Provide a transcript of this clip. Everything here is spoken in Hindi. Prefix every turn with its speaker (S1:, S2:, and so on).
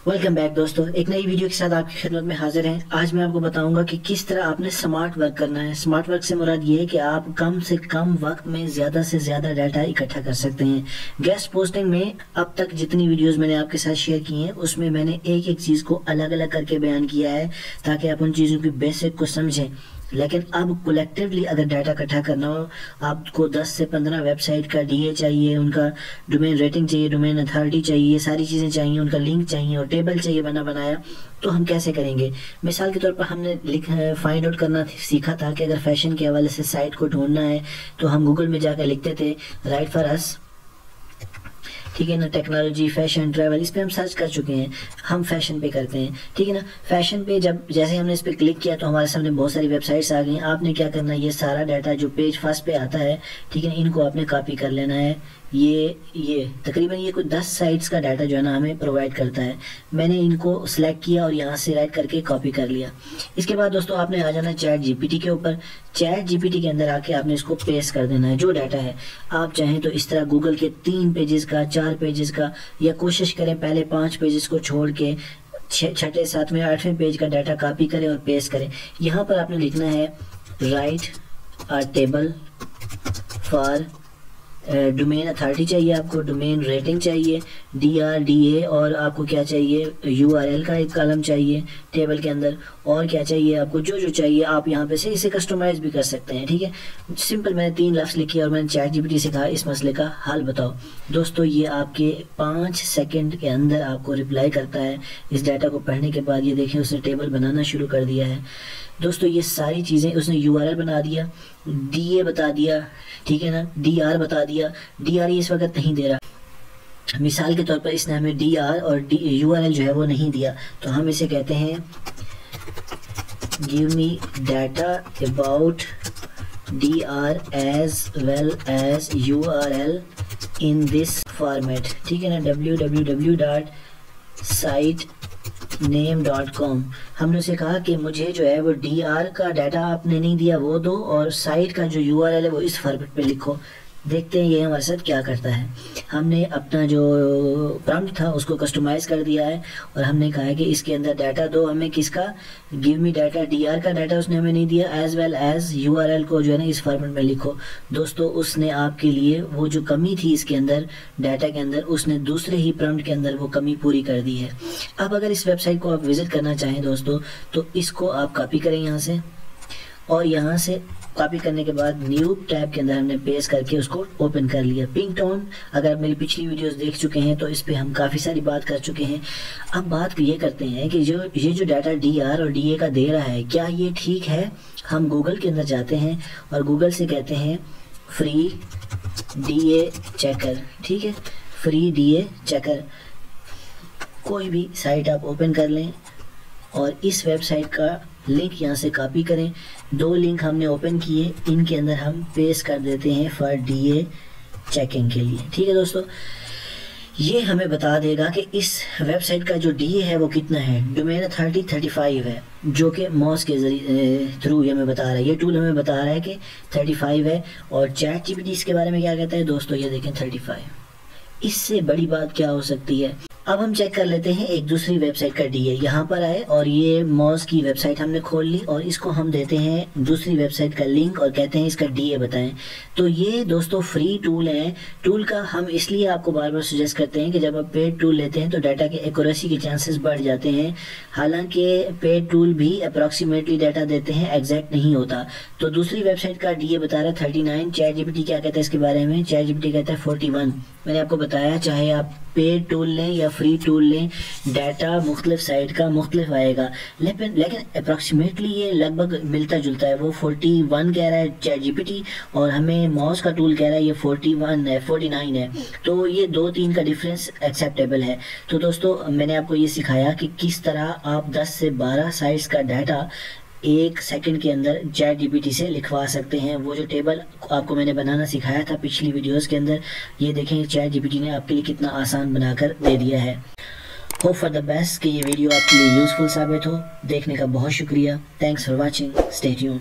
S1: वेलकम बैक दोस्तों, एक नई वीडियो के साथ आपकी खिदमत में हाजिर हैं। आज मैं आपको बताऊंगा कि किस तरह आपने स्मार्ट वर्क करना है। स्मार्ट वर्क से मुराद ये है कि आप कम से कम वक्त में ज़्यादा से ज़्यादा डाटा इकट्ठा कर सकते हैं। गेस्ट पोस्टिंग में अब तक जितनी वीडियोस मैंने आपके साथ शेयर की हैं उसमें मैंने एक एक चीज़ को अलग अलग करके बयान किया है ताकि आप उन चीज़ों की बेसिक को समझें। लेकिन अब कलेक्टिवली अगर डाटा इकट्ठा करना हो, आपको 10 से 15 वेबसाइट का डीए चाहिए, उनका डोमेन रेटिंग चाहिए, डोमेन अथॉरिटी चाहिए, सारी चीज़ें चाहिए, उनका लिंक चाहिए और टेबल चाहिए बना बनाया, तो हम कैसे करेंगे। मिसाल के तौर पर हमने फाइंड आउट करना सीखा था कि अगर फैशन के हवाले से साइट को ढूंढना है तो हम गूगल में जाकर लिखते थे राइट फॉर अस, ठीक है ना, टेक्नोलॉजी, फैशन, ट्रैवल, इस पे हम सर्च कर चुके हैं। हम फैशन पे करते हैं, ठीक है ना। फैशन पे जब जैसे हमने इस पे क्लिक किया तो हमारे सामने बहुत सारी वेबसाइट्स आ गई। आपने क्या करना है, ये सारा डाटा जो पेज फर्स्ट पे आता है, ठीक है, इनको आपने कॉपी कर लेना है। ये तकरीबन ये कुछ 10 साइट्स का डाटा जो है ना हमें प्रोवाइड करता है। मैंने इनको सिलेक्ट किया और यहाँ से राइट करके कॉपी कर लिया। इसके बाद दोस्तों आपने आ जाना चैट जीपीटी के ऊपर। चैट जीपीटी के अंदर आके आपने इसको पेस्ट कर देना है जो डाटा है। आप चाहें तो इस तरह गूगल के 3 पेजेस का, 4 पेजेस का, या कोशिश करें पहले 5 पेजेस को छोड़ के 6ठे 7वें 8वें पेज का डाटा कॉपी करें और पेस्ट करें। यहाँ पर आपने लिखना है right a table for domain authority चाहिए, आपको डोमेन रेटिंग चाहिए, DRDA, और आपको क्या चाहिए, URL का एक कॉलम चाहिए टेबल के अंदर, और क्या चाहिए आपको, जो चाहिए आप यहाँ पे से इसे कस्टमाइज भी कर सकते हैं। ठीक है, सिंपल मैंने 3 लफ्ज़ लिखे और मैंने चैट जीपीटी से कहा इस मसले का हल बताओ। दोस्तों ये आपके 5 सेकंड के अंदर आपको रिप्लाई करता है। इस डाटा को पढ़ने के बाद ये देखें उसने टेबल बनाना शुरू कर दिया है। दोस्तों ये सारी चीज़ें उसने URL बना दिया, DA बता दिया, ठीक है ना, DR बता दिया। DR इस वक्त नहीं दे रहा, मिसाल के तौर पर इसने हमें DR और URL जो है वो नहीं दिया, तो हम इसे कहते हैं give me data about DR as well as URL in this format, ठीक है ना, www.sitename.com। हमने उसे कहा कि मुझे जो है वो DR का डाटा आपने नहीं दिया वो दो, और साइट का जो URL है वो इस फॉर्मेट पे लिखो। देखते हैं ये हमारे साथ क्या करता है। हमने अपना जो प्रॉम्प्ट था उसको कस्टमाइज़ कर दिया है और हमने कहा है कि इसके अंदर डाटा दो हमें, किसका, गिव मी डाटा, DR का डाटा उसने हमें नहीं दिया, एज वेल एज URL को जो है ना इस फॉर्मेट में लिखो। दोस्तों उसने आपके लिए वो जो कमी थी इसके अंदर डाटा के अंदर, उसने दूसरे ही प्रॉम्प्ट के अंदर वो कमी पूरी कर दी है। अब अगर इस वेबसाइट को आप विज़िट करना चाहें दोस्तों तो इसको आप कॉपी करें यहाँ से, और यहाँ से कॉपी करने के बाद न्यू टैब के अंदर हमने पेस्ट करके उसको ओपन कर लिया। पिंक टोन, अगर आप मेरी पिछली वीडियोस देख चुके हैं तो इस पे हम काफ़ी सारी बात कर चुके हैं। अब बात ये करते हैं कि ये जो डाटा DR और DA का दे रहा है, क्या ये ठीक है। हम गूगल के अंदर जाते हैं और गूगल से कहते हैं फ्री DA चेकर, ठीक है, फ्री DA चेकर। कोई भी साइट आप ओपन कर लें और इस वेबसाइट का लिंक यहाँ से कॉपी करें। 2 लिंक हमने ओपन किए, इनके अंदर हम पेस्ट कर देते हैं फॉर DA चेकिंग के लिए। ठीक है दोस्तों, ये हमें बता देगा कि इस वेबसाइट का जो DA है वो कितना है। डोमेन अथॉरिटी 35 है, जो कि मॉस के जरिए थ्रू हमें बता रहा है, ये टूल हमें बता रहा है कि 35 है। और चैट जीपीटी इसके बारे में क्या कहता है दोस्तों, ये देखें 35। इससे बड़ी बात क्या हो सकती है। अब हम चेक कर लेते हैं एक दूसरी वेबसाइट का DA। यहाँ पर आए और ये मॉस की वेबसाइट हमने खोल ली और इसको हम देते हैं दूसरी वेबसाइट का लिंक और कहते हैं इसका DA बताएं। तो ये दोस्तों फ्री टूल है। टूल का हम इसलिए आपको बार बार सजेस्ट करते हैं कि जब आप पेड टूल लेते हैं तो डाटा के एक्यूरेसी के चांसेस बढ़ जाते हैं। हालांकि पेड टूल भी अप्रॉक्सीमेटली डाटा देते हैं, एग्जैक्ट नहीं होता। तो दूसरी वेबसाइट का DA बता रहा है 39। चैट जीपीटी क्या कहता है इसके बारे में, चैट जीपीटी कहता है 41। मैंने आपको बताया चाहे आप पेड टूल लें या फ्री टूल लें, डाटा मुख्तलिफ साइट का मुख्तलिफ आएगा, लेकिन अप्रॉक्सीमेटली ये लगभग मिलता जुलता है। वो 41 कह रहा है चैट जीपीटी और हमें मॉस का टूल कह रहा है ये 41 है, 49 है। तो ये 2-3 का डिफरेंस एक्सेप्टेबल है। तो दोस्तों मैंने आपको ये सिखाया कि किस तरह आप 10 से 12 साइट्स का डाटा 1 सेकंड के अंदर चैट जीपीटी से लिखवा सकते हैं। वो जो टेबल आपको मैंने बनाना सिखाया था पिछली वीडियोस के अंदर, ये देखें चैट जीपीटी ने आपके लिए कितना आसान बनाकर दे दिया है। होप फॉर द बेस्ट कि ये वीडियो आपके लिए यूज़फुल साबित हो। देखने का बहुत शुक्रिया। Thanks for watching, stay tuned.